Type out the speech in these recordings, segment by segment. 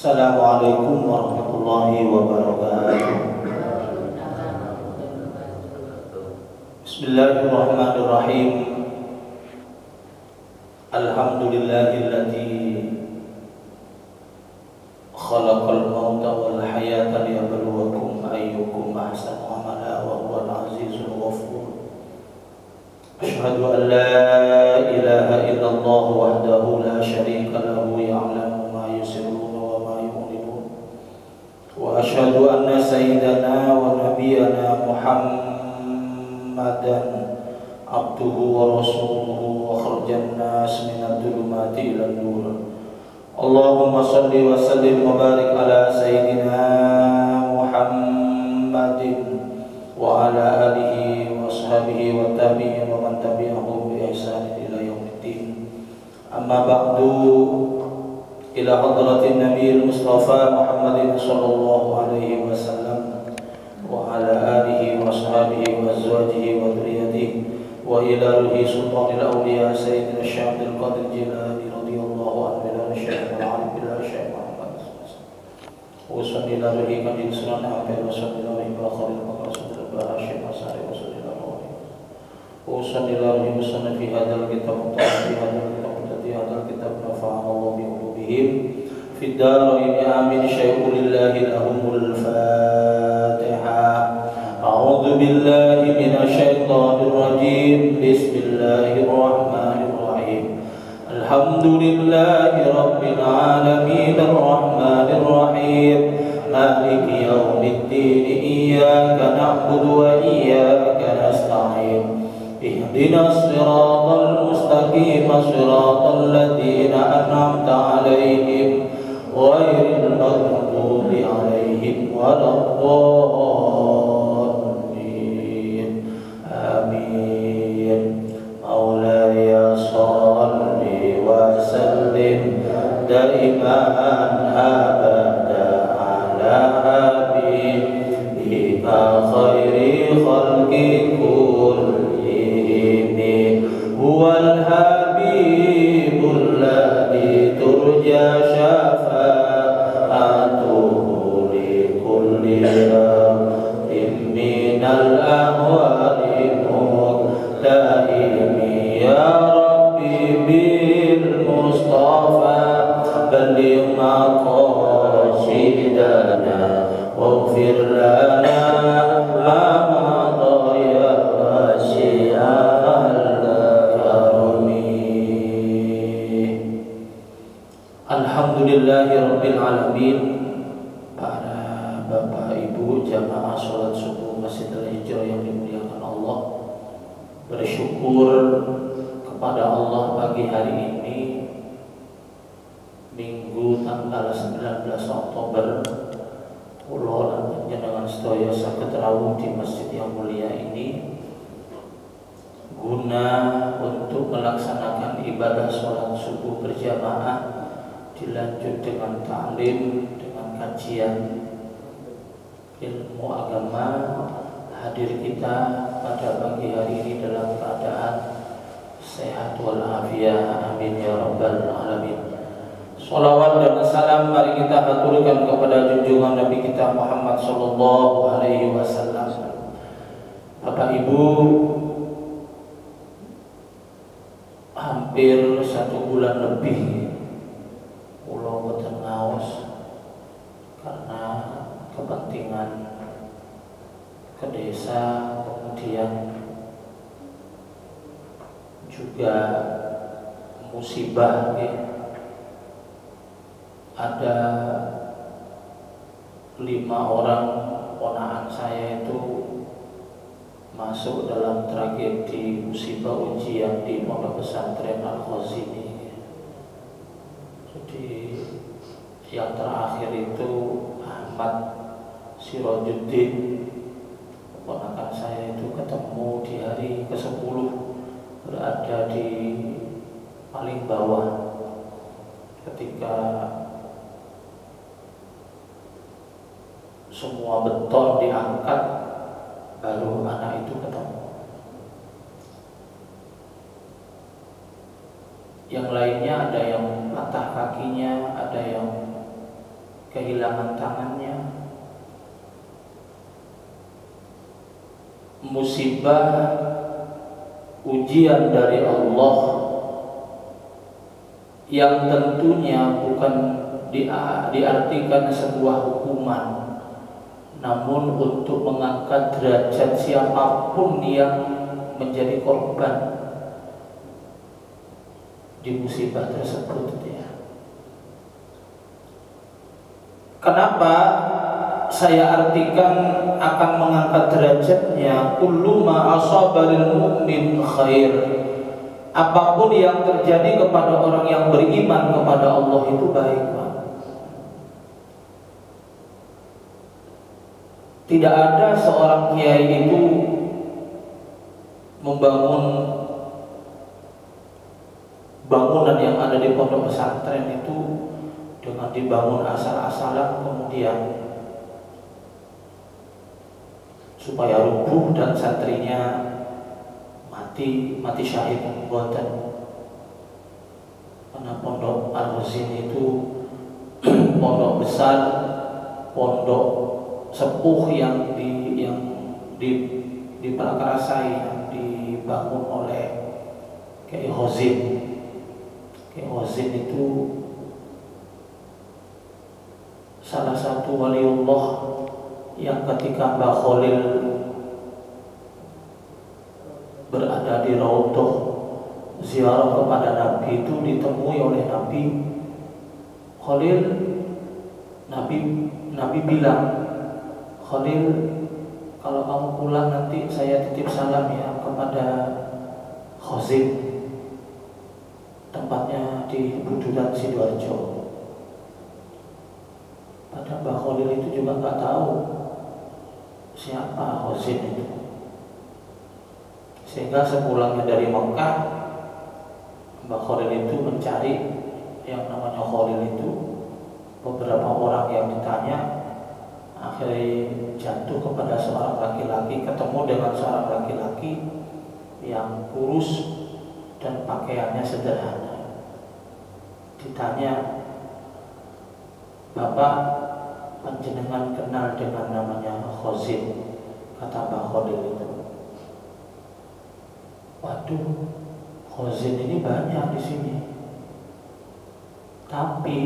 Assalamualaikum warahmatullahi wabarakatuh. Bismillahirrahmanirrahim. Alhamdulillahilladzi khalaqal mauta wal hayata liyabluwakum ayyukum ahsanu amala wa huwal azizul ghafur. Asyhadu an la ilaha illallah wahdahu la syarika lahu ya'lamu ma yusirruna wa asyhadu anna sayyidana wa nabiyyana Muhammadan abduhu wa rasuluhu wa kharjan nas minadh dhulumati ilan nur. Allahumma salli wa sallim wa barik ala sayyidina Muhammadin wa ala alihi wa ashabihi wa tabi'in wa man tabi'ahum bi ihsan ila yaumiddin. Amma ba'du. Ila hadratin Nabi Mustafa Muhammadin sallallahu alaihi wasallam wa ala alihi wa ashabihi wa azwajihi wa dhurriyyatihi wa ila ruhi sultanil awliya sayyidina Syekh Abdul Qadir Jilani radhiyallahu anhu ila Syekh al-Arif billah Syekh Muhammad wa sallallahu alaihi wa sallam wa sallallahu alaihi wa khalil wa Syekh Masari wa sallallahu alaihi wa sallam fi hadzal kitab fi hadzal kitab nafa'allahu bi في الدارين آمين. شيخ لله لهم الفاتحة. أعوذ بالله من الشيطان الرجيم. بسم الله الرحمن الرحيم. الحمد لله رب العالمين الرحمن الرحيم مالك يوم الدين. إياك نعبد وإياك نستعين. اهدنا الصراط المستقيم صراط الذين أنعمت عليهم غير المغضوب عليهم ولا الضالين. آمين. مولاي صل وسلم دائما أبدا على حبيبك خير خلق كلهم. هو الحبيب الذي ترجى شفاعته لكل أمر من الأهوال ملتئم. يا ربي بالمصطفى بلغ مقاصدنا واغفر لنا ما مضى يا واسع الكرم. Alhamdulillahirabbil alamin. Para bapak ibu jamaah salat subuh Masjid Al-Hijrah yang dimuliakan Allah, bersyukur kepada Allah pagi hari ini Minggu tanggal 19 Oktober kula lan panjenengan sedaya saged rawuh di masjid yang mulia ini guna untuk melaksanakan ibadah salat subuh berjamaah, dilanjut dengan ta'lim, dengan kajian ilmu agama. Hadir kita pada pagi hari ini dalam keadaan sehat walafiat. Amin ya rabbal alamin. Salawat dan salam mari kita aturkan kepada junjungan Nabi kita Muhammad sallallahu alaihi wasallam. Bapak Ibu, hampir 1 bulan lebih kula boten ngaos karena kepentingan ke desa, kemudian juga musibah ya. Ada 5 orang ponakan saya itu masuk dalam tragedi musibah ujian di Pondok Pesantren Al-Khazini. Jadi yang terakhir itu Ahmad Sirajuddin, keponakan saya itu ketemu di hari ke-10, berada di paling bawah ketika semua beton diangkat, baru anak itu ketemu. Yang lainnya ada yang patah kakinya, ada yang kehilangan tangannya. Musibah ujian dari Allah yang tentunya bukan diartikan sebuah hukuman, namun untuk mengangkat derajat siapapun yang menjadi korban di musibah tersebut, ya. Kenapa saya artikan akan mengangkat derajatnya? Kullu ma asabaril mu'min khair. Apapun yang terjadi kepada orang yang beriman kepada Allah itu baik, Pak. Tidak ada seorang kiai itu membangun bangunan yang ada di pondok pesantren itu dengan dibangun asal-asalan kemudian supaya rubuh dan santrinya mati syahid buatan. Karena pondok Al-Khazini itu pondok besar, pondok sepuh yang diprakarasai, yang dibangun oleh Kiai Khazin. Kiai Khazin itu salah satu waliullah yang ketika Mbah Khalil berada di Raudhah ziarah kepada Nabi itu ditemui oleh Nabi Khalil. Nabi bilang, Khalil, kalau kamu pulang nanti saya titip salam ya kepada Khazin, tempatnya di Buduran Sidoarjo. Padahal Mbah Khalil itu juga nggak tahu siapa Khazin itu. Sehingga sepulangnya dari Mekah, Mbah Khalil itu mencari yang namanya Khalil itu. Beberapa orang yang ditanya akhirnya jatuh kepada seorang laki-laki, ketemu dengan seorang laki-laki yang kurus dan pakaiannya sederhana. Ditanya, Bapak panjenengan kenal dengan namanya Khazin? Kata Mbah Khalil itu, waduh, Khazin ini banyak di sini. Tapi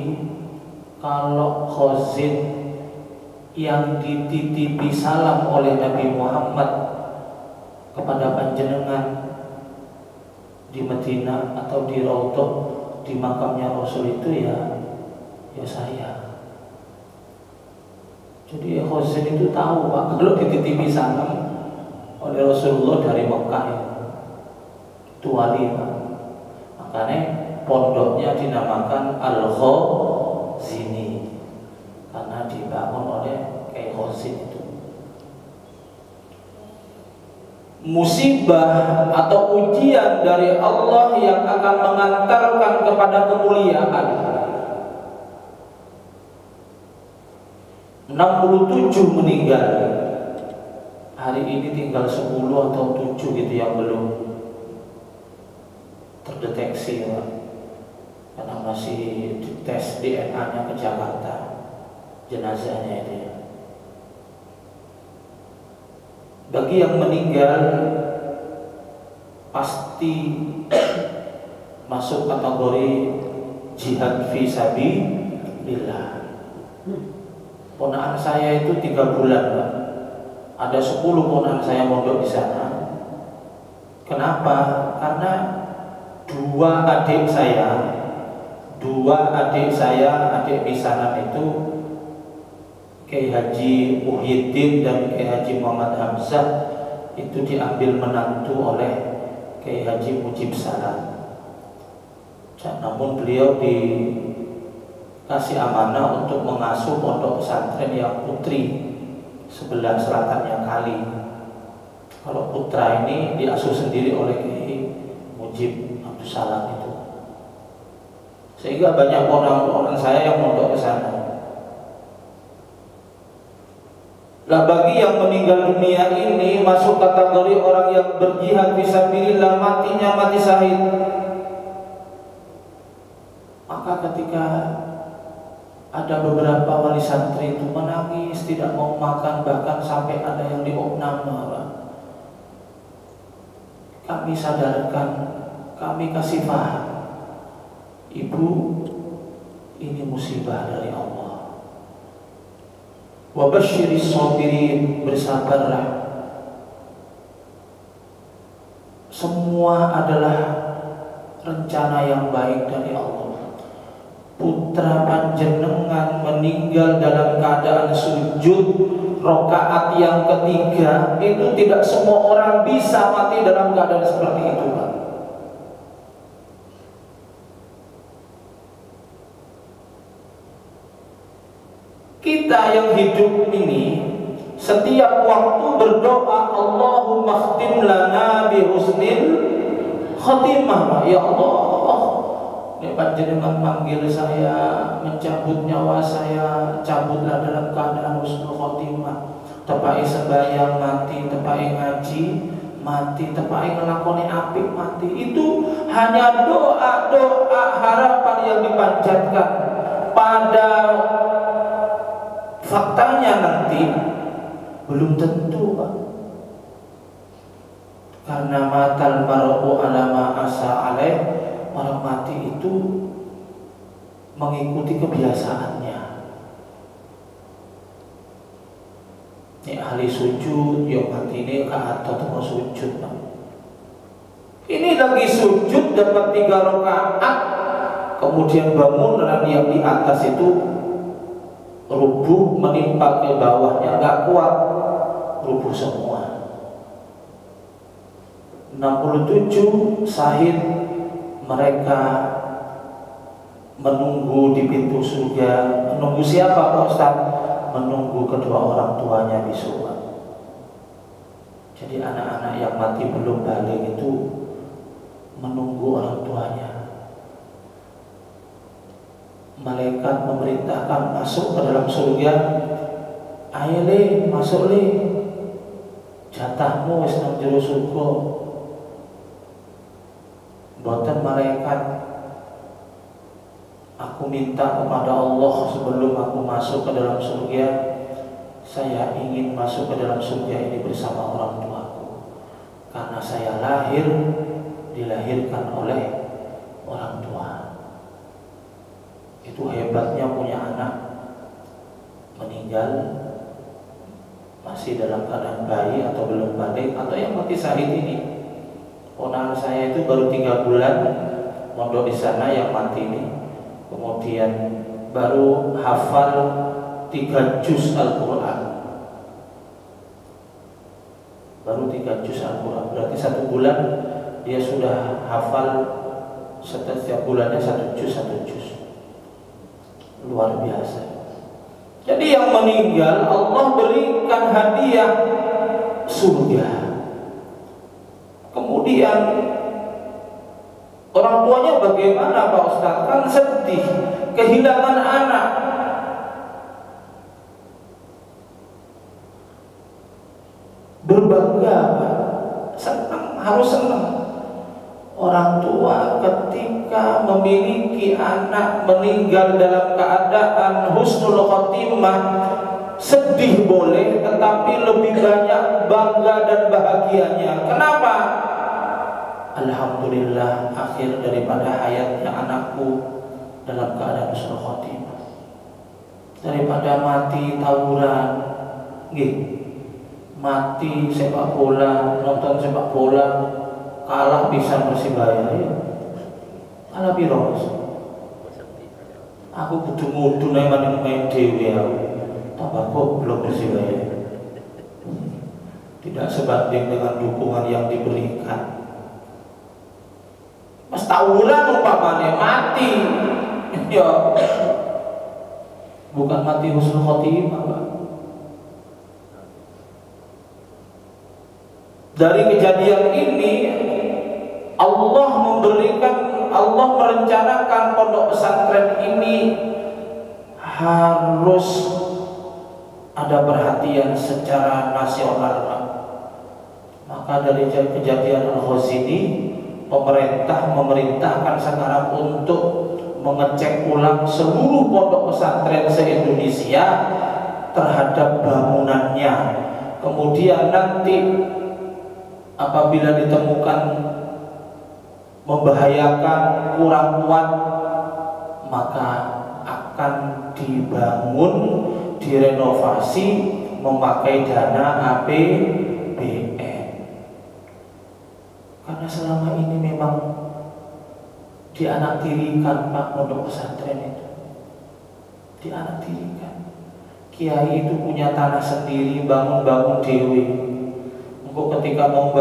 kalau Khazin yang dititipi salam oleh Nabi Muhammad kepada panjenengan di Madinah atau di Raudhah di makamnya Rasul itu ya saya. Jadi Khazin itu tahu, Pak, kalau dititipi salam oleh Rasulullah dari Mekah itu wali, Pak. Makanya pondoknya dinamakan Al-Khazini karena dibangun oleh Kiai Khazin itu. Musibah atau ujian dari Allah yang akan mengantarkan kepada kemuliaan. 67 meninggal. Hari ini tinggal 10 atau 7 gitu yang belum terdeteksi, ya. Karena masih dites DNA-nya ke Jakarta, jenazahnya itu, ya. Bagi yang meninggal pasti masuk kategori jihad fi sabilillah. Ponakan saya itu 3 bulan, Pak. Ada 10 ponakan saya mondok di sana. Kenapa? Karena dua adik adik pisanan itu, Kiai Haji Muhyiddin dan Kiai Haji Muhammad Hamzah, itu diambil menantu oleh Kiai Haji Mujib Salam. Namun beliau dikasih amanah untuk mengasuh pondok pesantren yang putri sebelah selatannya kali. Kalau putra ini diasuh sendiri oleh Kiai Mujib Abdus Salam itu. Sehingga banyak orang-orang saya yang mondok ke sana. Lah bagi yang meninggal dunia ini masuk kategori orang yang berjihad fisabilillah, matinya mati syahid. Maka ketika ada beberapa wali santri itu menangis, tidak mau makan, bahkan sampai ada yang diopnam, kami sadarkan, kami kasih paham, ibu, ini musibah dari Allah. Wa basyiris sabirin, bersabarlah. Semua adalah rencana yang baik dari Allah. Putra panjenengan meninggal dalam keadaan sujud rakaat yang ketiga, itu tidak semua orang bisa mati dalam keadaan seperti itu, Pak. Kita yang hidup ini setiap waktu berdoa, Allahumma khtim lana bi husnil khatimah. Ya Allah, panjenengan manggil saya, mencabut nyawa saya, cabutlah dalam keadaan husnul khotimah. Tepai sembahyang mati, tepai ngaji mati, tepai ngelakoni apik mati. Itu hanya doa-doa harapan yang dipanjatkan. Pada faktanya nanti belum tentu, Pak. Karena matal mar'u ala ma asa alaih, orang mati itu mengikuti kebiasaannya. Ini ahli sujud, ya mati ini ke atas mau sujud, Pak. Ini lagi sujud dapat 3 rakaat, kemudian bangun dan yang di atas itu rubuh menimpa ke bawahnya, nggak kuat, rubuh semua. 67 syahid, mereka menunggu di pintu surga. Menunggu siapa, Pak Ustaz? Menunggu kedua orang tuanya besok. Jadi anak-anak yang mati belum balik itu menunggu orang tuanya. Malaikat memerintahkan masuk ke dalam surga. Ayo le, masuk le, jatahmu wis nang jero surga. Buatan malaikat, aku minta kepada Allah sebelum aku masuk ke dalam surga, saya ingin masuk ke dalam surga ini bersama orang tuaku, karena saya dilahirkan oleh orang tua. Itu hebatnya punya anak meninggal masih dalam keadaan bayi atau belum balik, atau yang mati syahid ini. Ponakan saya itu baru 3 bulan mondok di sana yang mati ini, kemudian baru hafal 3 juz Al-Quran, baru 3 juz Al-Quran. Berarti 1 bulan dia sudah hafal, setiap bulannya 1 juz. Luar biasa. Jadi yang meninggal Allah berikan hadiah surga. Kemudian orang tuanya bagaimana, Pak Ustaz? Kan sedih, kehilangan anak. Berbangga, Pak. Senang, harus senang. Orang tua ketika memiliki anak meninggal dalam keadaan husnul khotimah, sedih boleh, tetapi lebih banyak bangga dan bahagianya. Kenapa? Alhamdulillah, akhir daripada hayatnya anakku dalam keadaan husnul khotimah. Daripada mati tawuran, mati sepak bola, nonton sepak bola, kalah bisa Persibaya, kalah piro? Aku kudu mudu nang main dhewe aku. Tambah kok belum Persibaya. tidak sebanding dengan dukungan yang diberikan. Mas tawuran umpamanya mati, ya bukan mati husnul khotimah, Pak. Dari kejadian ini Allah merencanakan pondok pesantren ini harus ada perhatian secara nasional, Pak. Maka dari kejadian Al-Ghazini, pemerintah memerintahkan sekarang untuk mengecek ulang seluruh pondok pesantren se-Indonesia terhadap bangunannya. Kemudian nanti apabila ditemukan membahayakan, kurang kuat, maka akan dibangun, direnovasi memakai dana APBN. Karena selama ini memang dianaktirikan, Pak, pondok pesantren itu dianaktirikan. Kiai itu punya tanah sendiri, bangun dewi. Engkau ketika mau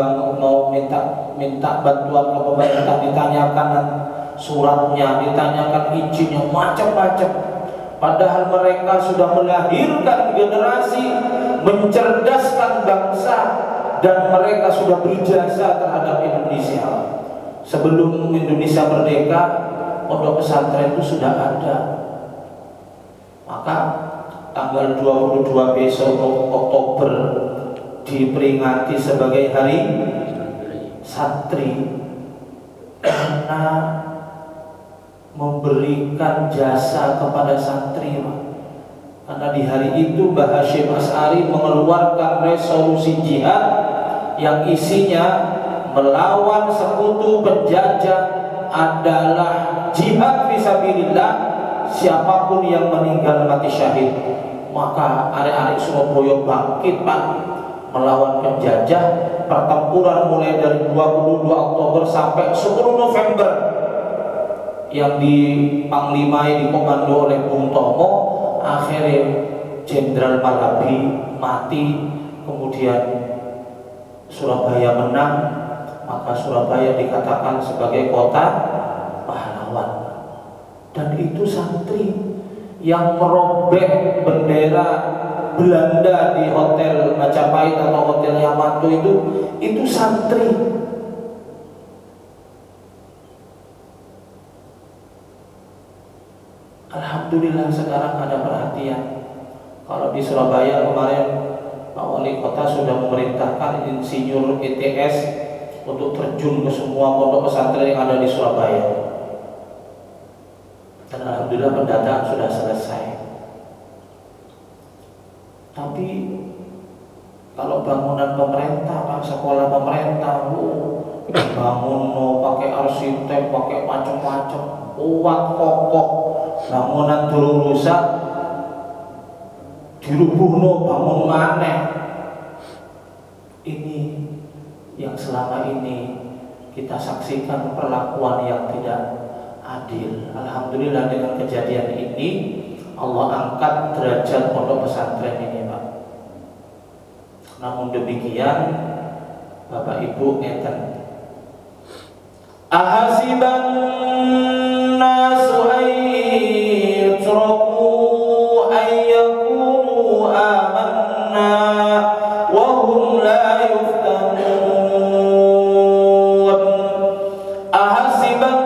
minta bantuan ke pemerintah, ditanyakan suratnya, ditanyakan izinnya, macam-macam. Padahal mereka sudah melahirkan generasi, mencerdaskan bangsa, dan mereka sudah berjasa terhadap Indonesia. Sebelum Indonesia merdeka, pondok pesantren itu sudah ada. Maka tanggal 22 besok Oktober diperingati sebagai hari santri karena memberikan jasa kepada santri. Karena di hari itu Mbah Hasyim Asy'ari mengeluarkan resolusi jihad yang isinya melawan sekutu penjajah adalah jihad fisabilillah, siapapun yang meninggal mati syahid. Maka arek-arek Surabaya bangkit, Pak, melawan penjajah. Pertempuran mulai dari 22 Oktober sampai 10 November yang dipanglimai, dikomando oleh Bung Tomo. Akhirnya Jenderal Malabi mati, kemudian Surabaya menang. Maka Surabaya dikatakan sebagai kota pahlawan. Dan itu santri yang merobek bendera Belanda di Hotel Majapahit atau Hotel Yamato itu santri. Alhamdulillah sekarang ada perhatian. Kalau di Surabaya kemarin Pak Wali Kota sudah memerintahkan insinyur ITS untuk terjun ke semua pondok pesantren yang ada di Surabaya. Dan alhamdulillah pendataan sudah selesai. Tapi kalau bangunan pemerintah, Pak, sekolah pemerintah, bangun pakai arsitek, pakai macam-macam, kuat kokoh. Bangunan dulu rusak, dirubuhno bangun maneh. Ini yang selama ini kita saksikan perlakuan yang tidak adil. Alhamdulillah dengan kejadian ini Allah angkat derajat pondok pesantren ini, Pak. Namun demikian, Bapak Ibu ngeten, ahasiban nasu ayyutraku ayyakunu amanna wa hum la yuftanun. Ahasiban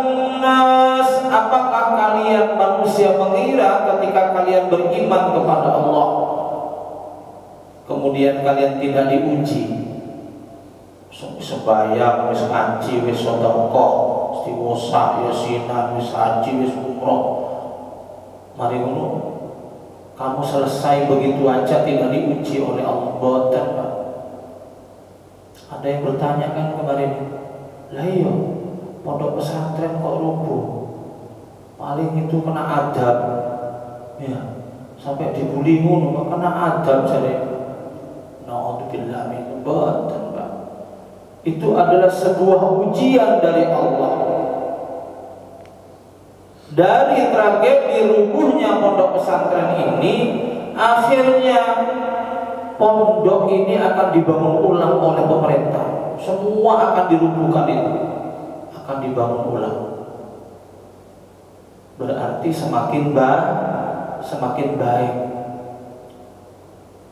nas, apakah kalian manusia mengira ketika kalian beriman kepada Allah kemudian kalian tidak diuji? Sebayang, wis ngaji, wis sedekah, istighosah, yasinan, wis haji, wis umroh, mari ngono kamu selesai begitu aja tidak diuji oleh Allah? Boten, Pak. Ada yang bertanya kan kemarin, lah iya pondok pesantren kok rubuh, paling itu kena adab, ya sampai dibully ngono kena adab jadi. Na'udzubillah min boten, Pak. Itu adalah sebuah ujian dari Allah. Dari tragedi rubuhnya pondok pesantren ini, akhirnya pondok ini akan dibangun ulang oleh pemerintah. Semua akan dirubuhkan itu, akan dibangun ulang. Berarti semakin baik.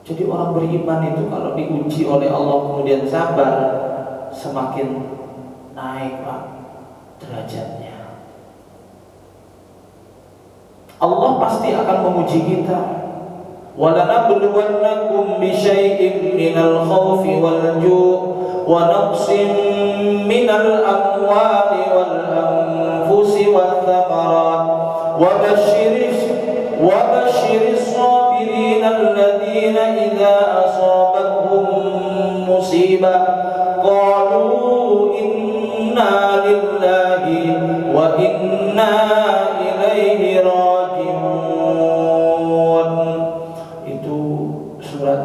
Jadi orang beriman itu kalau diuji oleh Allah kemudian sabar, semakin naik Pak derajatnya. Allah pasti akan menguji kita. وَلَنَبْلُوَنَّكُمْ بِشَيْءٍ مِّنَ الْخَوْفِ وَالْجُوعِ وَنَقْصٍ مِّنَ الْأَمْوَالِ وَالْأَنفُسِ وَالثَّمَرَاتِ وَبَشِّرِ الصَّابِرِينَ الَّذِينَ إِذَا أَصَابَتْهُم مُّصِيبَةٌ قَالُوا إِنَّا لِلَّهِ وَإِنَّا إِلَيْهِ راجعون. Itu surat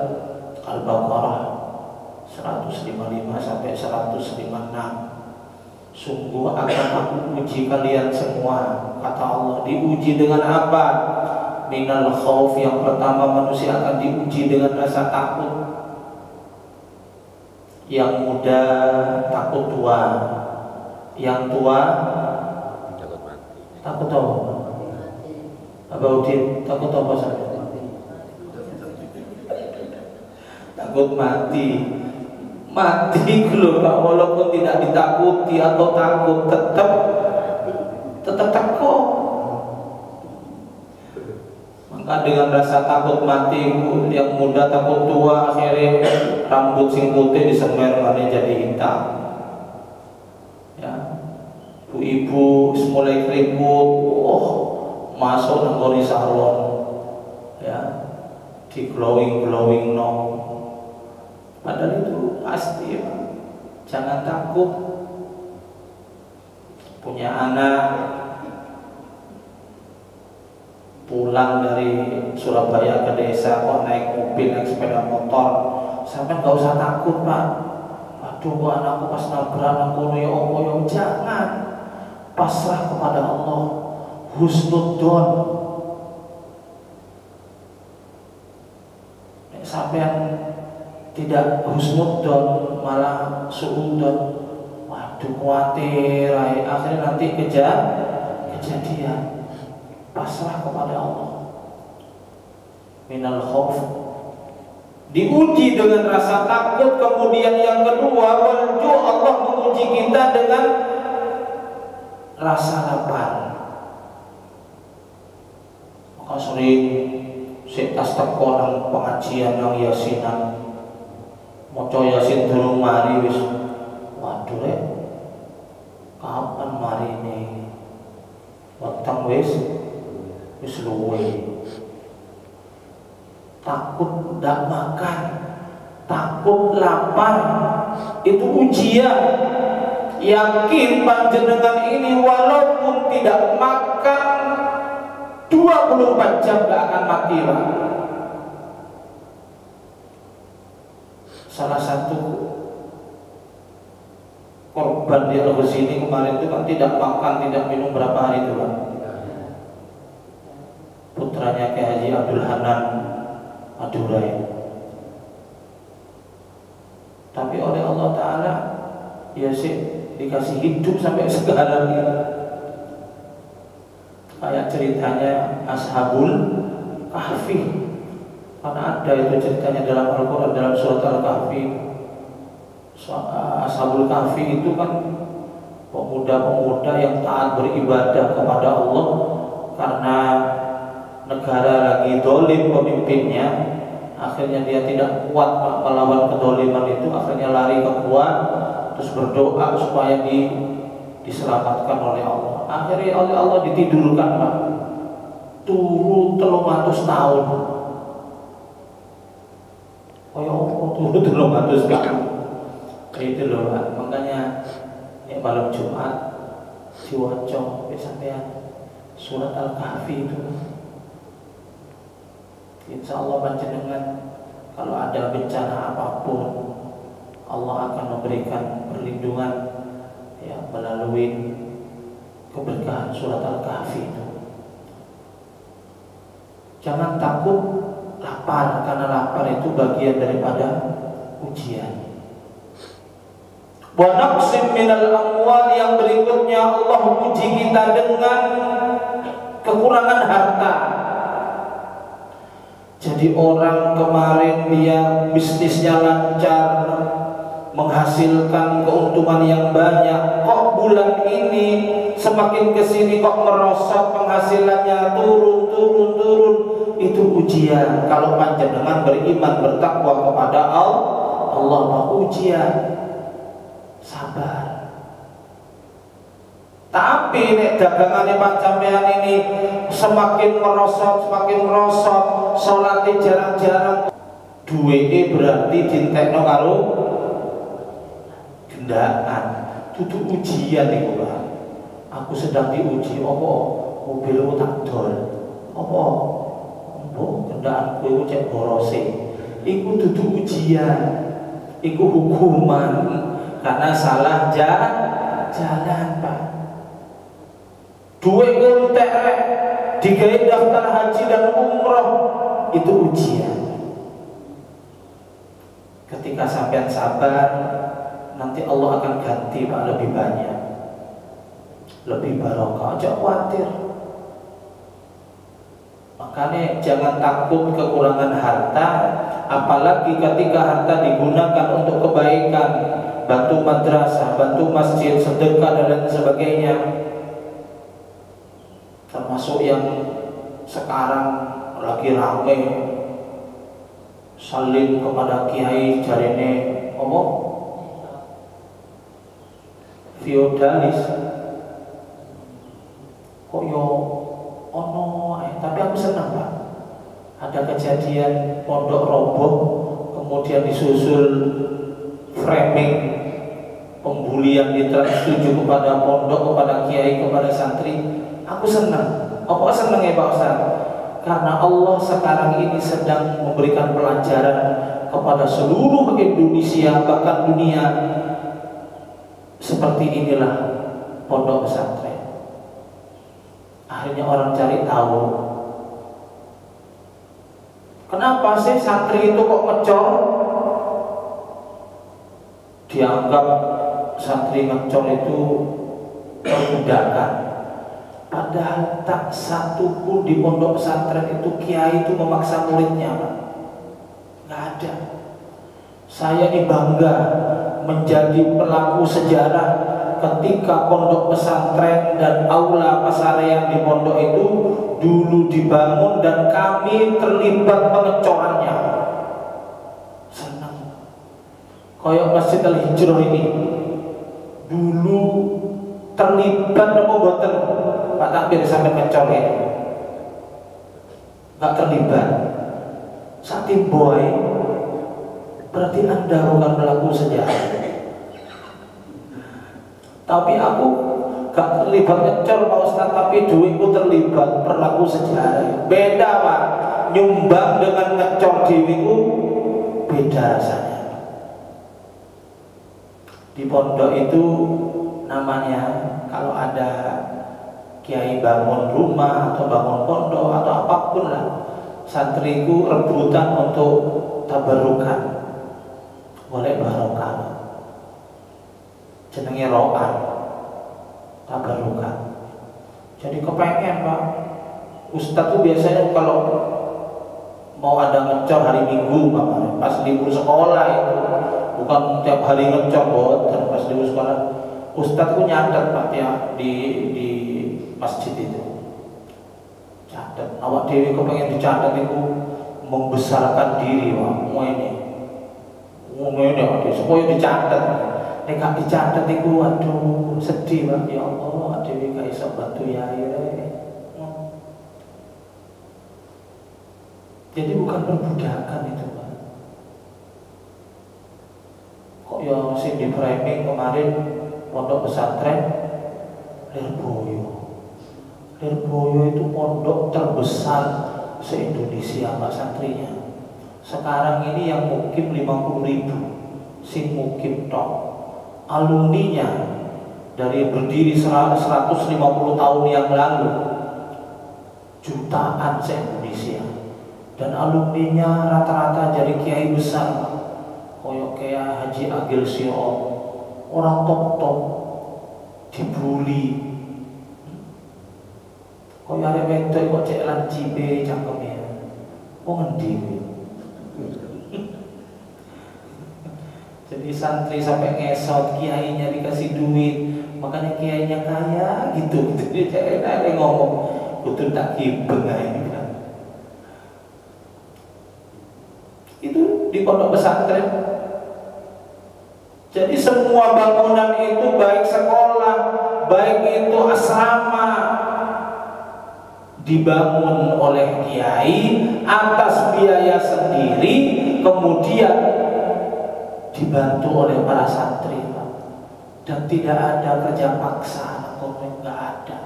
Al-Baqarah 155 sampai 156. Sungguh akan aku uji kalian semua, kata Allah. Diuji dengan apa? Minal khauf, yang pertama manusia akan diuji dengan rasa takut. Yang muda takut tua, yang tua takut apa? Udin takut apa saja? Takut mati. Mati loh Pak, walaupun tidak ditakuti atau takut, tetap takut. Maka dengan rasa takut mati, yang muda takut tua, akhirnya rambut sing putih disemer mana jadi hitam. Ya, ibu-ibu mulai keriput, masuk nanggoni salon, ya, di glowing no. Padahal itu pasti ya. Jangan takut. Punya anak pulang dari Surabaya ke desa kok naik mobil, naik sepeda motor, sampai nggak usah takut Pak. Aduh anakku pas nabrak aku ya Allah, jangan. Pasrah kepada Allah. Husnudzon. Sampai tidak husnudzon malah suudzon, waduh khawatir, akhirnya nanti kejadian. Pasrah kepada Allah. Minal khauf, diuji dengan rasa takut. Kemudian yang kedua, walju, Allah menguji kita dengan rasa lapar. Maka sering tas teko nang pengajian nang yasinan, maca yasin durung mari wis, waduh kapan mari ini? Weteng wis luwe. Takut ndak makan, takut lapar, itu ujian. Yakin panjenengan ini walaupun tidak makan 24 jam gak akan mati Pak. Salah satu korban di Al-Ghazini kemarin itu kan tidak makan, tidak minum berapa hari itu Pak. Putranya Kiai Haji Abdul Hanan Madurai. Tapi oleh Allah Ta'ala ya sih dikasih hidup sampai sekarang ini. Kayak ceritanya Ashabul Kahfi, karena ada itu ceritanya dalam Al-Quran, dalam surat Al-Kahfi. Ashabul Kahfi itu kan pemuda-pemuda yang taat beribadah kepada Allah. Karena negara lagi dolim pemimpinnya, akhirnya dia tidak kuat melawan kedoliman itu, akhirnya lari ke gua terus berdoa supaya diselamatkan oleh Allah. Akhirnya oleh Allah ditidurkan Pak, turu 300 tahun. Oh ya Allah, turu 300 tahun. Itu loh Pak. Makanya ya malam Jumat diwaca sampean surat Al-Kahfi itu. Insya Allah panjenengan kalau ada bencana apapun, Allah akan memberikan perlindungan ya melalui keberkahan surat Al-Kahfi itu. Jangan takut lapar, karena lapar itu bagian daripada ujian. Wa naqsim minal amwal, yang berikutnya Allah uji kita dengan kekurangan harta. Jadi orang kemarin dia bisnisnya lancar, menghasilkan keuntungan yang banyak, kok bulan ini semakin kesini kok merosot, penghasilannya turun. Itu ujian. Kalau panjenengan beriman bertakwa kepada Allah, ujian, sabar. Tapi nek dagangane panjenengan ini semakin merosot, salate jarang-jarang, duweke berarti dintekno karo gendaan. Dudu ujian niku, Pak. Aku sedang diuji, apa mobilmu tak dol, apa kendaanku iku cek borose. Iku dudu ujian, iku hukuman karena salah jalan, Pak. Duit entek rek digawe daftar haji dan umroh, itu ujian. Ketika sampean sabar, nanti Allah akan ganti, Pak, lebih banyak, lebih barokah. Jangan khawatir. Makanya jangan takut kekurangan harta, apalagi ketika harta digunakan untuk kebaikan, bantu madrasah, bantu masjid, sedekah dan lain sebagainya. Termasuk yang sekarang lagi rame salim kepada kiai, jarene ngomong feodalis. Kok yo ono, tapi aku senang, Pak. Ada kejadian pondok roboh, kemudian disusul framing pembulian di Trans 7 kepada pondok, kepada kiai, kepada santri. Aku senang. Apa senang ya Pak Ustaz? Karena Allah sekarang ini sedang memberikan pelajaran kepada seluruh Indonesia, bahkan dunia. Seperti inilah pondok pesantren. Akhirnya orang cari tahu, kenapa sih santri itu kok ngecor? Dianggap santri ngecor itu perbudakan. Padahal tak satu pun di pondok pesantren itu kiai itu memaksa muridnya, Pak. Nggak ada. Saya ini bangga menjadi pelaku sejarah ketika pondok pesantren dan aula pasarean di pondok itu dulu dibangun dan kami terlibat pengecorannya. Senang. Kayak Masjid Al-Hijrah ini dulu terlibat nopo boten Pak Takbir sampai ngecor ini. Nggak terlibat. Saking boy, berarti Anda bukan pelaku sejarah. Tapi aku gak terlibat ngecor Pak Ustaz, tapi duitku terlibat pelaku sejarah. Beda Pak, nyumbang dengan ngecor duitku beda rasanya. Di pondok itu namanya kalau ada kiai bangun rumah atau bangun pondok atau apapun lah, santriku rebutan untuk tabarukan, boleh barokah, jenenge ro'an, tabarukan. Jadi kepengen Pak, Ustadz tuh biasanya kalau mau ada ngecor hari Minggu Pak, pas libur sekolah itu, bukan tiap hari ngecor boten, pas libur sekolah Ustadz tuh nyatet Pak ya di masjid itu. Catat, awak dewi kepengen dicatat itu membesarkan diri Pak, mau ini supaya dicatat. Nek gak dicatat itu aduh sedih Pak, ya Allah dewi gak iso bantu ya. Jadi bukan perbudakan itu Pak. Kok ya sing di framing kemarin pondok pesantren Lirboyo itu pondok terbesar se-Indonesia Pak santrinya. Sekarang ini yang mukim 50.000, sing mukim tok. Alumninya dari berdiri 150 tahun yang lalu jutaan se-Indonesia. dan alumninya rata-rata jadi kiai besar, koyok kayak Haji Agil Siro, orang top dibully. Koyok arek wedok kok cek lan cibe cangkemnya, kok ngendi? Jadi santri sampai ngesot, kiainya dikasih duit, makanya kiainya kaya gitu. Jadi ada ngomong, kudu tak kibeng ini kan. Itu di pondok pesantren. Jadi semua bangunan itu, baik sekolah, baik itu asrama, dibangun oleh kiai atas biaya sendiri, kemudian dibantu oleh para santri, dan tidak ada kerja paksa, nggak ada.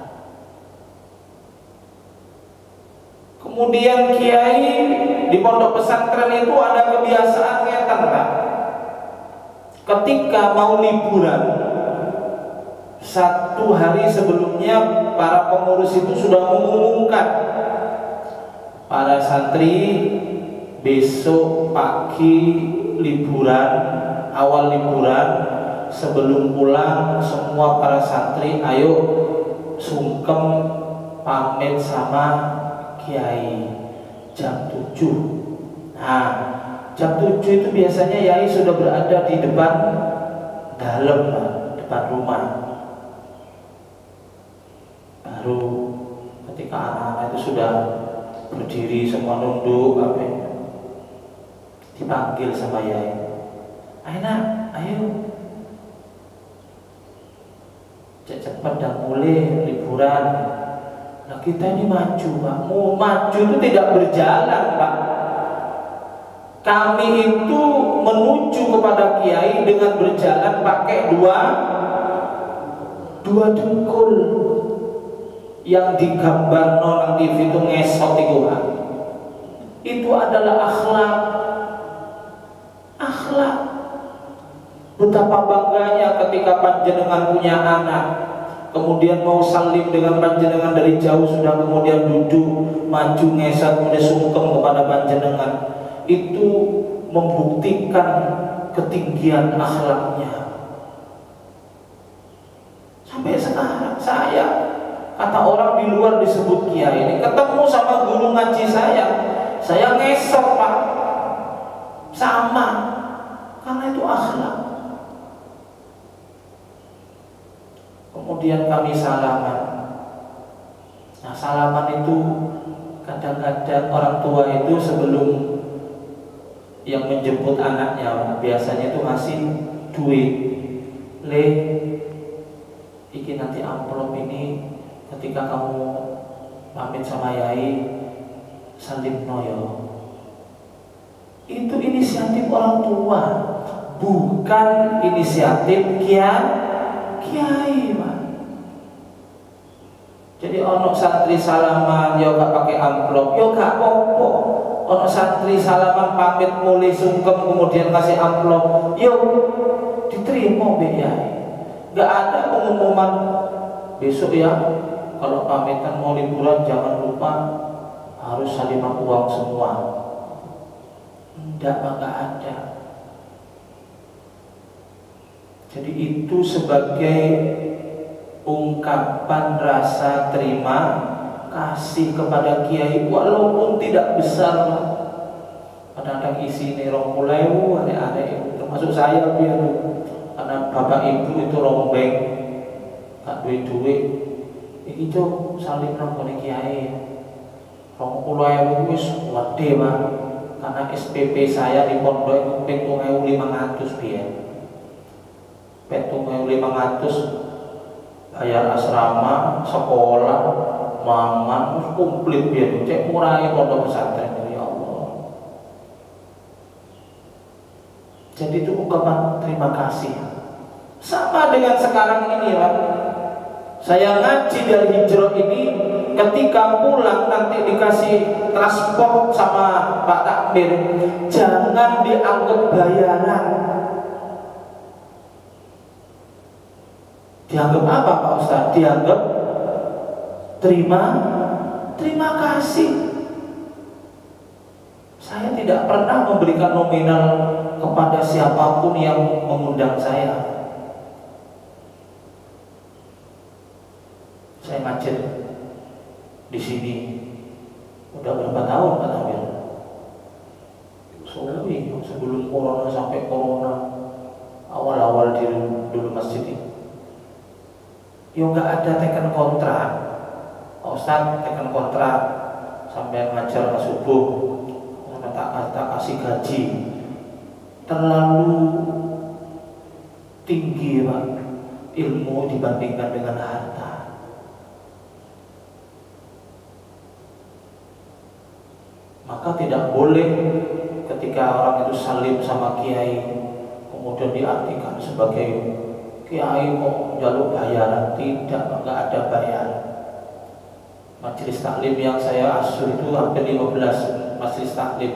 Kemudian kiai di pondok pesantren itu ada kebiasaan ngeten, Pak. Ketika mau liburan, 1 hari sebelumnya para pengurus itu sudah mengumumkan, para santri besok pagi liburan, awal liburan, sebelum pulang semua para santri ayo sungkem pamit sama kiai jam 7. Nah, jam 7 itu biasanya yai sudah berada di depan dalam, depan rumah. Baru ketika anak-anak itu sudah berdiri semua nunduk, dipanggil sama yai, "Aina, ayo cepat dan mulai liburan." Nah kita ini maju, Pak. Mau maju itu tidak berjalan, Pak. Kami itu menuju kepada kiai dengan berjalan pakai dua dengkul yang digambar nang TV itu ngesot itu, Pak. Itu adalah akhlak. Betapa bangganya ketika panjenengan punya anak, kemudian mau salim dengan panjenengan dari jauh, sudah kemudian duduk, maju ngesot, kemudian sungkem kepada panjenengan. Itu membuktikan ketinggian akhlaknya. Sampai sekarang saya, kata orang di luar disebut kiai ini, ketemu sama guru ngaji saya ngesot, Pak. Sama, karena itu akhlak. Kemudian kami salaman. Nah, salaman itu kadang-kadang orang tua itu sebelum yang menjemput anaknya biasanya itu ngasih duit. Iki nanti amplop ini ketika kamu pamit sama yai salim noyo. Itu inisiatif orang tua, bukan inisiatif kiai, Pak. Jadi ono santri salaman yo gak pakai amplop, yo gak apa-apa. Ono santri salaman pamit mulai sungkem kemudian kasih amplop, yo diterima be yai. Gak ada pengumuman besok ya, kalau pamitan mau liburan jangan lupa harus saliman uang semua. Enggak ada. Jadi itu sebagai ungkapan rasa terima kasih kepada kiai, walaupun tidak besar. Kadang-kadang isi ini 20.000, ada termasuk saya biar, karena bapak ibu itu rombeng gak duit itu saling nongkrong kiai 20.000 wis gede, Pak. Karena SPP saya di pondok itu 7.500 biar 7.500 bayar asrama, sekolah, mangan, komplit biar cek murah pondok pesantren. Ya Allah. Jadi itu ungkapan terima kasih. Sama dengan sekarang ini, Pak. Saya ngaji dari hijrah ini, ketika pulang nanti dikasih transport sama Pak Takmir, jangan dianggap bayaran. Dianggap apa, Pak Ustaz? Dianggap terima kasih. Saya tidak pernah memberikan nominal kepada siapapun yang mengundang saya. Saya ngajar di sini udah berapa tahun Pak Amir? Sebelum corona sampai corona, awal-awal di dulu masjid ini. Ya nggak ada tekan kontrak. Pak Ustadz tekan kontrak sampai ngajar ke subuh, tak kasih gaji. Terlalu tinggi Pak ilmu dibandingkan dengan harta. Maka tidak boleh ketika orang itu salim sama kiai kemudian diartikan sebagai kiai kok jalur bayaran. Tidak, nggak ada bayar. Majelis taklim yang saya asuh itu hampir 15 majelis taklim,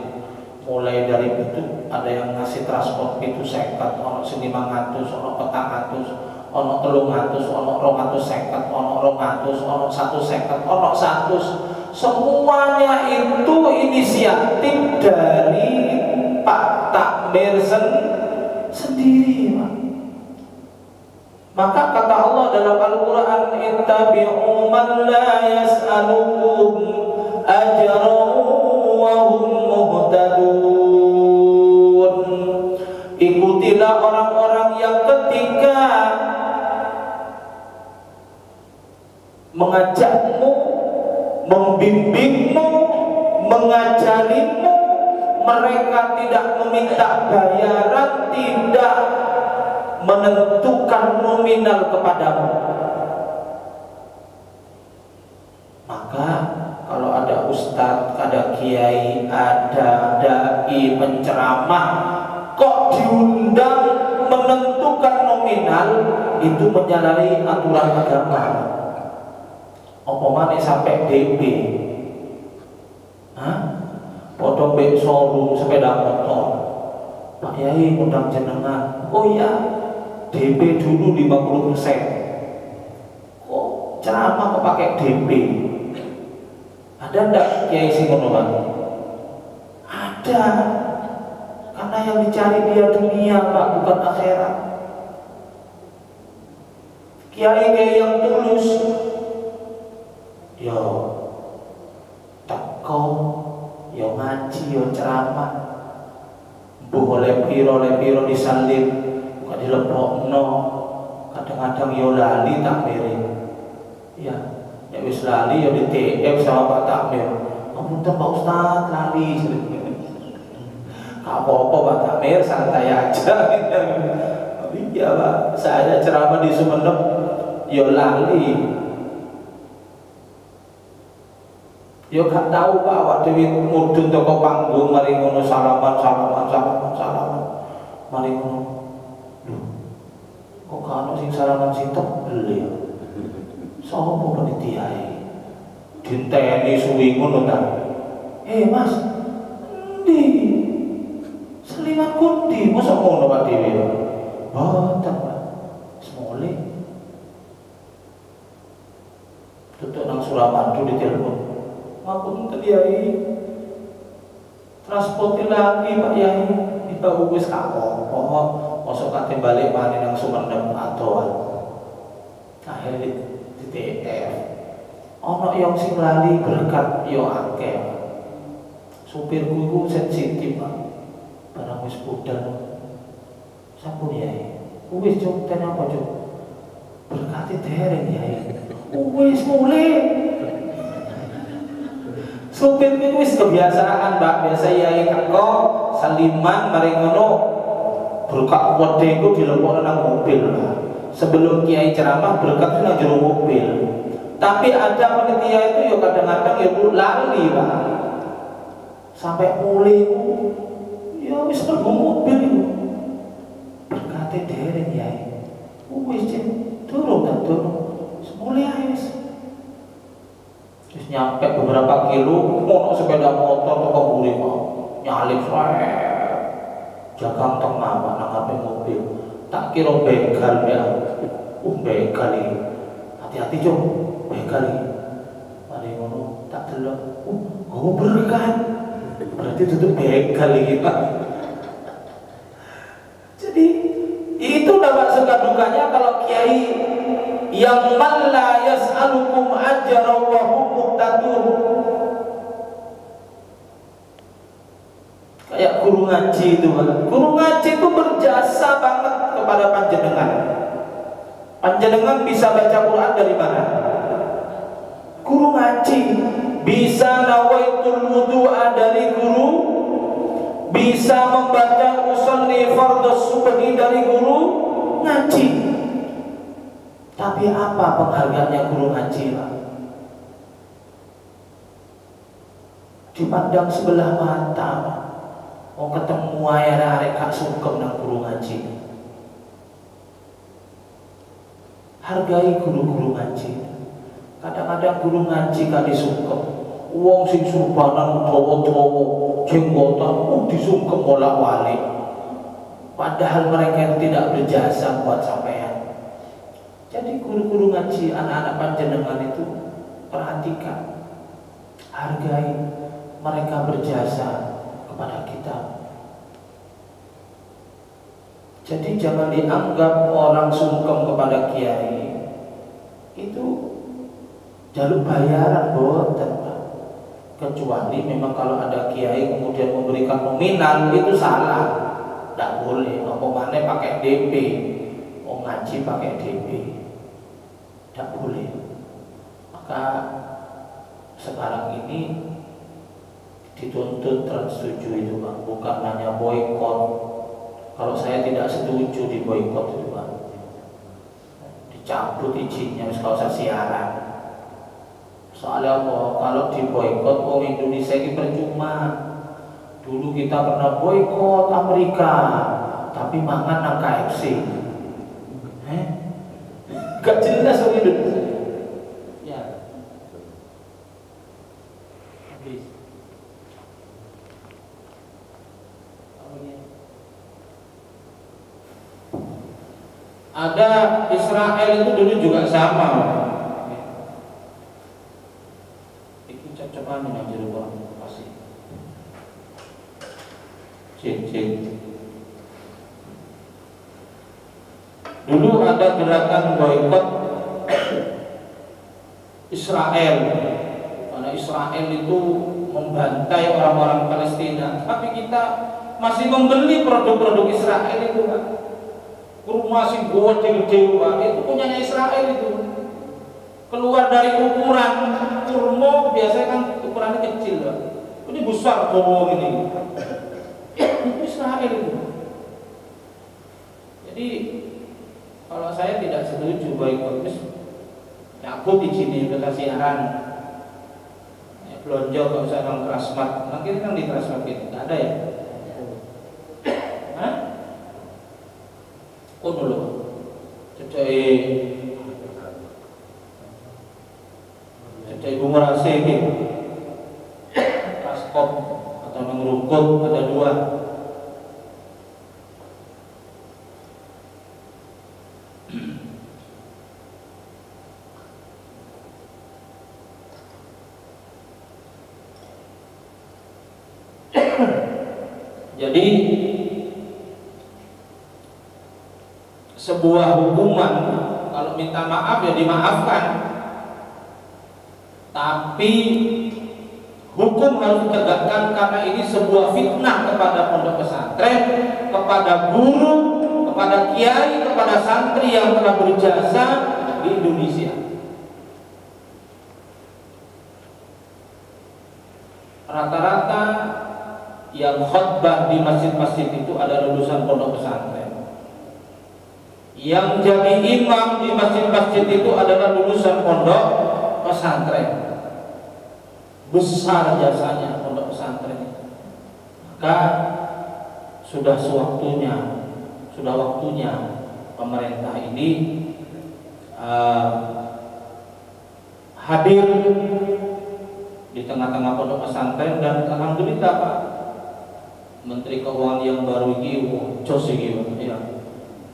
mulai dari itu ada yang ngasih transport itu 50, ono 500, ono 400, ono 300, ono 250, ono 200, ono 150, ono 100. Semuanya itu inisiatif dari Pak Takmir sendiri, Pak. Maka kata Allah dalam Al-Quran, ittabi'u man la yas'alukum ajran wa hum muhtadun. Ikutilah orang-orang yang ketika mengajakmu, membimbingmu, mengajarimu, mereka tidak meminta bayaran, tidak menentukan nominal kepadamu. Maka kalau ada ustadz, ada kiai, ada dai, penceramah, kok diundang menentukan nominal, itu menyalahi aturan agama. Omongannya sampai DP, potong bek showroom sepeda motor, Pak Yai undang jenengan. Oh iya, DP dulu 50%. Kok ceramah kok pakai DP? Ada ndak kiai sing ngono kan? Ada. Karena yang dicari dia dunia Pak, bukan akhirat. Kiai yang tulus, yo teko, yo ngaji, yo ceramah, boleh piro disalib, bukan dilepokno, kadang-kadang yo lali takmir. Ya, ya wis lali yo di TF sama Pak Takmir. Ngapunten Pak Ustadz lali. Gak apa-apa Pak Takmir, santai aja. Iya Pak, saya ceramah di Sumenep yo lali. Yo gak tahu Pak, awak dhewe mudhun toko panggung mari ngono salaman. Mari ngono. Lho. Kok gak ono sing salaman sing tebel ya? Sopo panitiae? Dinteni suwi ngono ta. Mas, endi? Selimat kundi, mosok ngono Pak dhewe. Boten Pak. Semole. Tutuk nang Suramadu ditelepon. Maupun terjadi transporti lagi Pak Yai kita wis kapok masuk kate balik mana nang Sumenep atoan akhirnya di TF ono yang sing lali berkat yo akeh. Supirku itu sensitif Pak, barang wis budal sampun Yai wis cuk ten apa cuk berkati dereng Yai wis mulai. Supir itu wis kebiasaan Mbak, biasa Yai teko saliman mari ngono berkat wedhe iku dilempokno nang mobil. Sebelum Kiai ceramah berkat nang jero mobil. Tapi ada panitia itu ya kadang-kadang ya lali Pak. Sampai mulai ya wis mlebu mobil iku. Berkate dereng Yai. Wis turun tak turun. Semule ae wis. Terus nyampe beberapa kilo, mau sepeda motor toko buri mau nyalip jagang tengah Pak nanggapi mobil. Tak kira begal ya, begal ini. Hati-hati Jom, begal ini. Mari ngono tak delok, berkat. Berarti tutup begal iki Pak. Jadi itu dampak suka dukanya kalau kiai yang man la yas'alukum ajra wa hum muqtadun. Kayak guru ngaji itu Pak. Guru ngaji itu berjasa banget kepada panjenengan. Panjenengan bisa baca Quran dari mana? Guru ngaji. Bisa nawaitul wudu'a dari guru, bisa membaca usolli fardhus subhi dari guru ngaji. Tapi apa penghargaannya guru ngaji Pak? Dipandang sebelah mata Pak. Mau ketemu arek-arek gak sungkem nang guru ngaji. Hargai guru-guru ngaji. Kadang-kadang guru ngaji gak disungkem. Wong sing surbanan dawa-dawa jenggotan disungkem bolak-balik. Padahal mereka yang tidak berjasa buat sampean. Jadi guru-guru ngaji anak-anak panjenengan itu perhatikan, hargai, mereka berjasa kepada kita. Jadi jangan dianggap orang sungkem kepada kiai itu jalur bayaran boten Pak. Kecuali memang kalau ada kiai kemudian memberikan nominal itu salah, tidak boleh. Omongannya pakai DP, mau ngaji pakai DP, tidak boleh. Maka sekarang ini dituntut Trans 7 itu Pak, bukan hanya boikot. Kalau saya tidak setuju di boikot itu Pak, dicabut izinnya kalau saya siaran. Soalnya apa? Kalau di boikot orang Indonesia ini percuma. Dulu kita pernah boikot Amerika, tapi mangan nang KFC. Gak jelas orang Indonesia. Ya. Habis. Ada Israel itu dulu juga sama. Itu cocok-cocokan yang jadi orang pasti. Cek. Dulu ada gerakan boikot Israel, karena Israel itu membantai orang-orang Palestina. Tapi kita masih membeli produk-produk Israel itu Pak. Rumah sih gede-gede Pak, itu punyanya Israel itu. Keluar dari ukuran kurma biasanya kan ukurannya kecil Pak. Ini besar kurma ini. Itu Israel itu. Jadi kalau saya tidak setuju boikot, cabut di sini kita siaran. Belanja kalau usah nang Transmart, nanti kan di Transmart itu nggak ada ya. Oh dulu, cecai bumerase gitu, kaskop atau mengerukut ada dua. Jadi sebuah hukuman kalau minta maaf ya dimaafkan, tapi hukum harus ditegakkan karena ini sebuah fitnah kepada pondok pesantren, kepada guru, kepada kiai, kepada santri yang telah berjasa di Indonesia. Rata-rata yang khutbah di masjid-masjid itu adalah lulusan pondok pesantren. Yang jadi imam di masjid-masjid itu adalah lulusan pondok pesantren. Besar jasanya pondok pesantren. Maka sudah waktunya pemerintah ini hadir di tengah-tengah pondok pesantren. Dan alhamdulillah Pak Menteri Keuangan yang baru ini jos iki ya.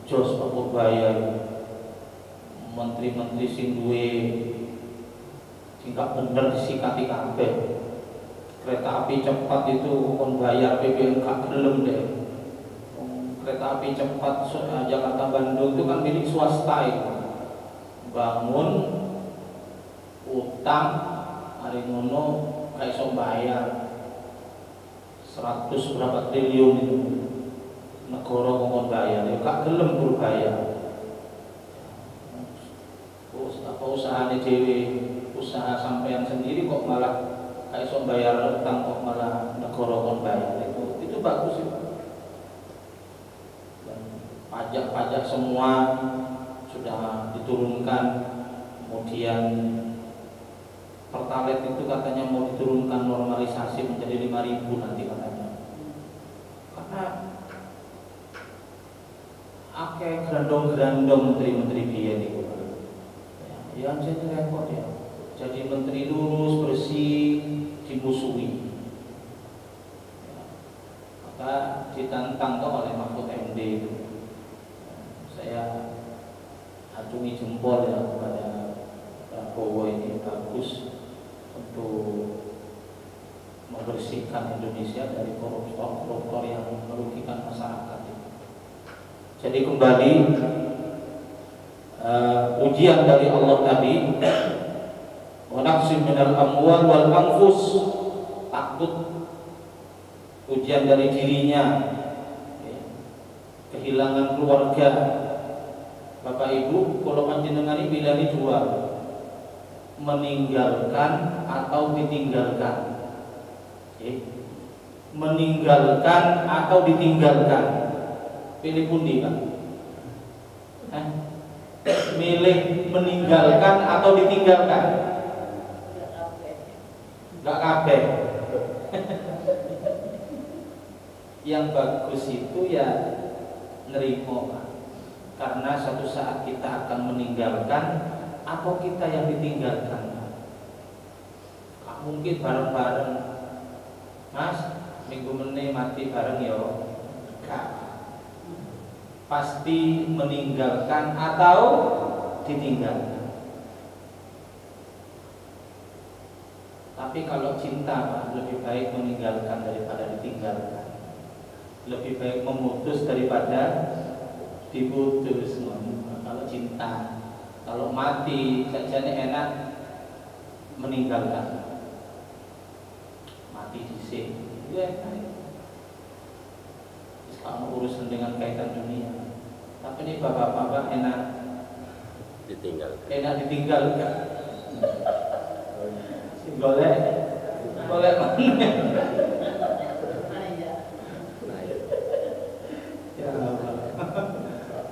Jos Pak Purbaya, menteri-menteri sing duwe sing gak bener disikati kabeh. kereta api cepat itu kon bayar BBM gak gelem deh. Kereta api cepat Jakarta Bandung itu kan milik swasta itu. Bangun utang hari ngono gak iso bayar 100 berapa triliun itu negara kon bayar ya gak gelem tur bayar. Usahane dhewe, usaha sampean sendiri kok malah kayak iso bayar utang kok malah negara kon bayar itu bagus ya. Dan pajak-pajak semua sudah diturunkan, kemudian Pertalite itu katanya mau diturunkan normalisasi menjadi 5.000 nanti katanya. Karena akeh grandong-grandong menteri-menteri biyen itu. Ya jadi repot ya. Jadi menteri lurus bersih dimusuhi. Maka ditantang kok oleh Mahfud MD itu. Saya acungi jempol ya kepada Prabowo ini bagus untuk membersihkan Indonesia dari koruptor yang merugikan masyarakat. Jadi kembali ujian dari Allah tadi, wa naqsim minal amwal wal anfus, takut ujian dari dirinya, kehilangan keluarga. Bapak Ibu, kalau panjenengan ini pilih dua, meninggalkan atau ditinggalkan. Meninggalkan atau ditinggalkan, pilih pundi kan? Milih meninggalkan atau ditinggalkan? Gak kabeh. Yang bagus itu ya nerimo, karena suatu saat kita akan meninggalkan atau kita yang ditinggalkan. Gak mungkin bareng-bareng, Mas, minggu meneh mati bareng ya. Gak. Pasti meninggalkan atau ditinggalkan. Tapi kalau cinta Pak, lebih baik meninggalkan daripada ditinggalkan. Lebih baik memutus daripada diputus. Kalau cinta, kalau mati saja enak, meninggalkan. Mati disik, itu enak. Kalau urusan dengan kaitan dunia, tapi ini bapak-bapak enak ditinggalkan. Enak ditinggalkan. Boleh mana?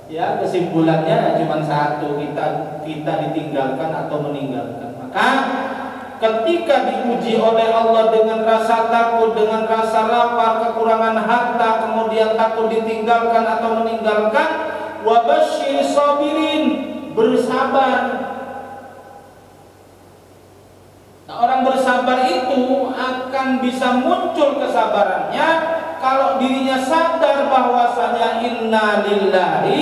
Ya kesimpulannya cuma satu, kita ditinggalkan atau meninggalkan. Maka ketika diuji oleh Allah dengan rasa takut, dengan rasa lapar, kekurangan harta, kemudian takut ditinggalkan atau meninggalkan, wa basyir sabirin, bersabar. Nah, orang bersabar itu akan bisa muncul kesabarannya kalau dirinya sadar bahwasanya inna lillahi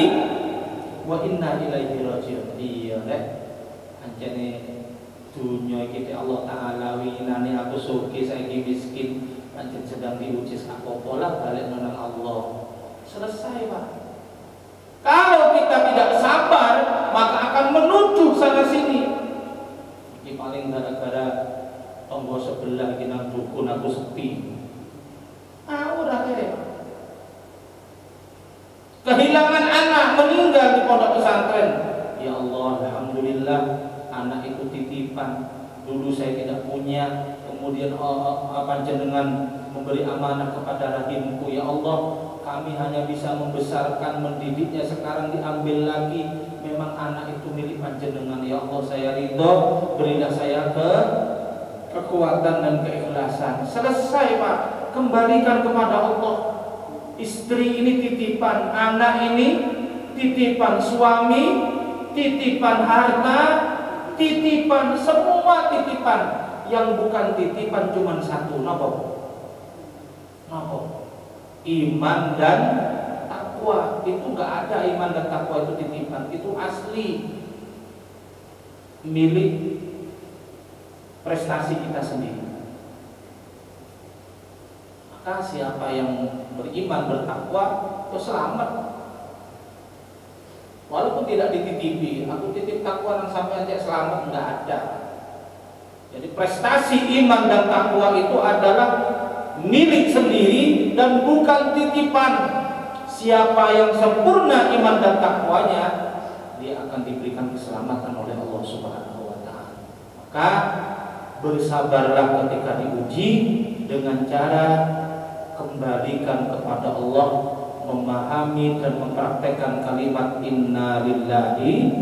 wa inna ilaihi raji'un. Iya rek, anjene dunia kita Allah Ta'ala winane aku suki saiki miskin pancen sedang diuji sak pola balik menang Allah. Selesai Pak. Kalau kita tidak sabar maka akan menuju sana sini. Ini paling gara-gara tonggo sebelah iki nang dukun aku sepi. Ora kere. Kehilangan anak, meninggal di pondok pesantren. Ya Allah, alhamdulillah anak itu titipan. Dulu saya tidak punya, kemudian panjenengan memberi amanah kepada rahimku. Ya Allah, kami hanya bisa membesarkan, mendidiknya, sekarang diambil lagi. Memang anak itu milik panjenengan. Ya Allah, saya ridho, berilah saya kekuatan dan keikhlasan. Selesai Pak, kembalikan kepada Allah. Istri ini titipan, anak ini titipan, suami titipan, harta titipan, semua titipan. Yang bukan titipan cuma satu, napa? Iman dan takwa. Itu enggak ada iman dan takwa itu titipan, itu asli milik prestasi kita sendiri. Maka siapa yang beriman bertakwa itu selamat. Walaupun tidak dititipi, aku titip takwa dan sampai aja selamat, enggak ada. Jadi prestasi iman dan takwa itu adalah milik sendiri dan bukan titipan. Siapa yang sempurna iman dan takwanya, dia akan diberikan keselamatan oleh Allah Subhanahu wa taala. Maka bersabarlah ketika diuji dengan cara kembalikan kepada Allah, memahami dan mempraktekkan kalimat inna lillahi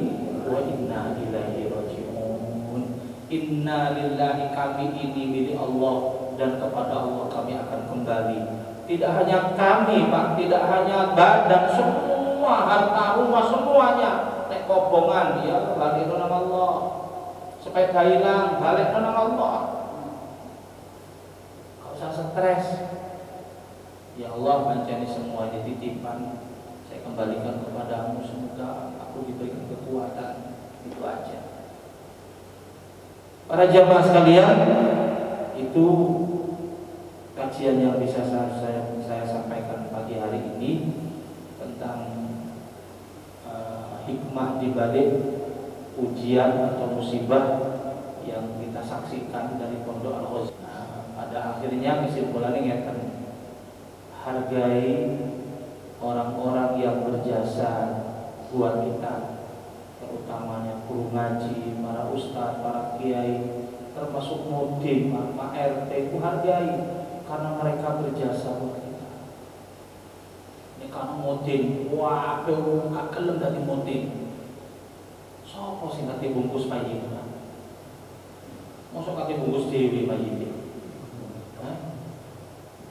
wa inna ilaihi raji'un. Inna lillahi, kami ini milik Allah dan kepada Allah kami akan kembali. Tidak hanya kami Pak, tidak hanya badan, semua harta rumah semuanya nek kobongan ya balik nang Allah. Sepeda hilang balik nang Allah. Kau usah stres. Ya Allah, pancen semuanya titipan, saya kembalikan kepadamu, semoga aku diberikan kekuatan. Itu aja. Para jamaah sekalian, itu kajian yang bisa saya sampaikan pagi hari ini tentang hikmah di balik ujian atau musibah yang kita saksikan dari Pondok Al-Ghazali. Pada akhirnya kesimpulannya ngeten, hargai orang-orang yang berjasa buat kita, terutamanya guru ngaji, para ustadz, para kiai, termasuk mudim, Pak RT, itu hargai karena mereka berjasa buat kita. Ini karena mudim, wah, kakelem dari mudim. Sopo sing kate bungkus mayit? Mosok kate bungkus dewi mayit.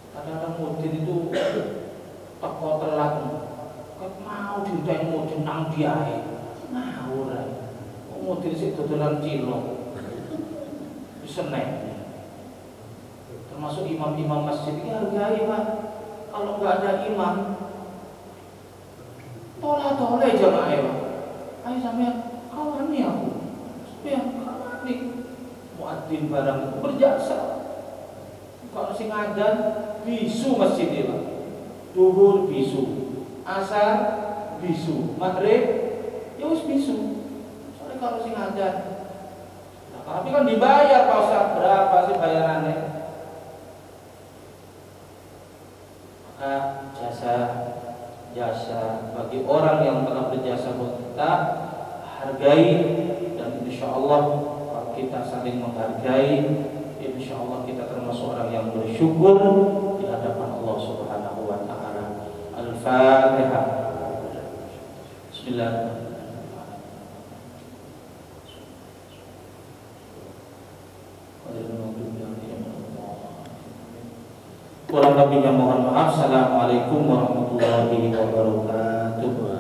Kadang-kadang mudin itu teko telat, mau diudahin mudin nang diae, ngawur ae. Mudin sik dodolan cilok, Senen. Termasuk imam-imam masjid ini hargai Pak. Kalau nggak ada imam, tolak-tolak jamaah Pak. Ayo sampean kawani aku, sampean kawani. Muadzin barang berjasa. Kalau sing ngajan bisu masjid itu, duhur bisu, asar bisu, maghrib ya wis bisu. Soalnya kalau sing ngajan, nah, tapi kan dibayar Pak Ustaz, berapa sih bayarannya? Maka jasa bagi orang yang telah berjasa buat kita, hargai, dan insya Allah kalau kita saling menghargai, insya Allah kita termasuk orang yang bersyukur di hadapan Allah Subhanahu wa taala. Al-Fatihah. Bismillahirrahmanirrahim. Kurang lebihnya mohon maaf. Assalamualaikum warahmatullahi wabarakatuh.